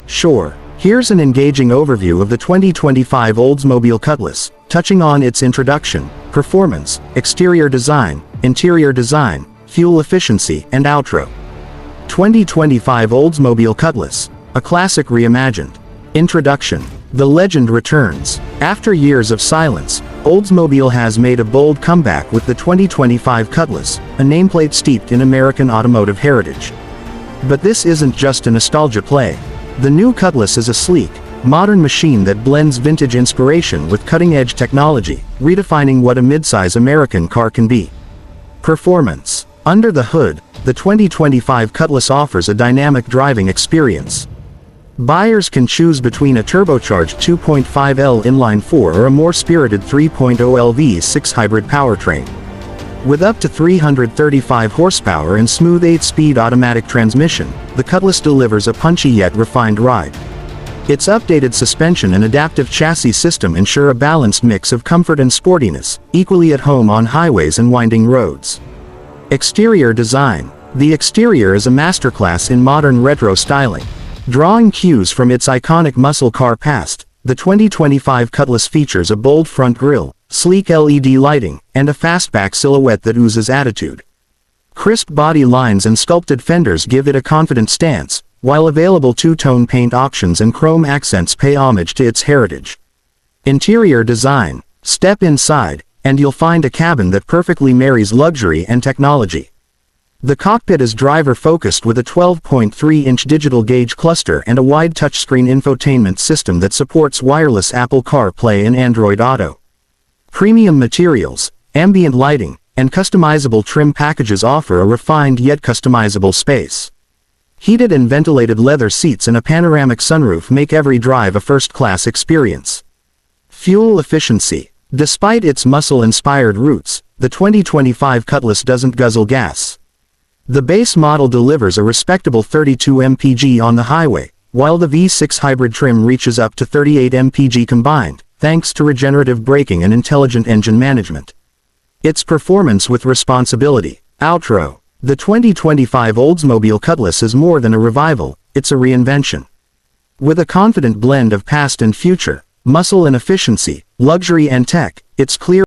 Sure, here's an engaging overview of the 2025 Oldsmobile Cutlass, touching on its introduction, performance, exterior design, interior design, fuel efficiency, and outro. 2025 Oldsmobile Cutlass, a classic reimagined. Introduction. The legend returns. After years of silence, Oldsmobile has made a bold comeback with the 2025 Cutlass, a nameplate steeped in American automotive heritage. But this isn't just a nostalgia play. The new Cutlass is a sleek, modern machine that blends vintage inspiration with cutting-edge technology, redefining what a midsize American car can be. Performance. Under the hood, the 2025 Cutlass offers a dynamic driving experience. Buyers can choose between a turbocharged 2.5L inline-4 or a more spirited 3.0L V6 hybrid powertrain. With up to 335 horsepower and smooth 8-speed automatic transmission, the Cutlass delivers a punchy yet refined ride. Its updated suspension and adaptive chassis system ensure a balanced mix of comfort and sportiness, equally at home on highways and winding roads. Exterior design. The exterior is a masterclass in modern retro styling. Drawing cues from its iconic muscle car past, the 2025 Cutlass features a bold front grille, sleek LED lighting, and a fastback silhouette that oozes attitude. Crisp body lines and sculpted fenders give it a confident stance, while available two-tone paint options and chrome accents pay homage to its heritage. Interior design. Step inside, and you'll find a cabin that perfectly marries luxury and technology. The cockpit is driver-focused with a 12.3-inch digital gauge cluster and a wide touchscreen infotainment system that supports wireless Apple CarPlay and Android Auto. Premium materials, ambient lighting, and customizable trim packages offer a refined yet customizable space. Heated and ventilated leather seats and a panoramic sunroof make every drive a first-class experience. Fuel efficiency. Despite its muscle-inspired roots, the 2025 Cutlass doesn't guzzle gas. The base model delivers a respectable 32 mpg on the highway, while the V6 hybrid trim reaches up to 38 mpg combined, thanks to regenerative braking and intelligent engine management. Its performance with responsibility. Outro. The 2025 Oldsmobile Cutlass is more than a revival, it's a reinvention. With a confident blend of past and future, muscle and efficiency, luxury and tech, it's clear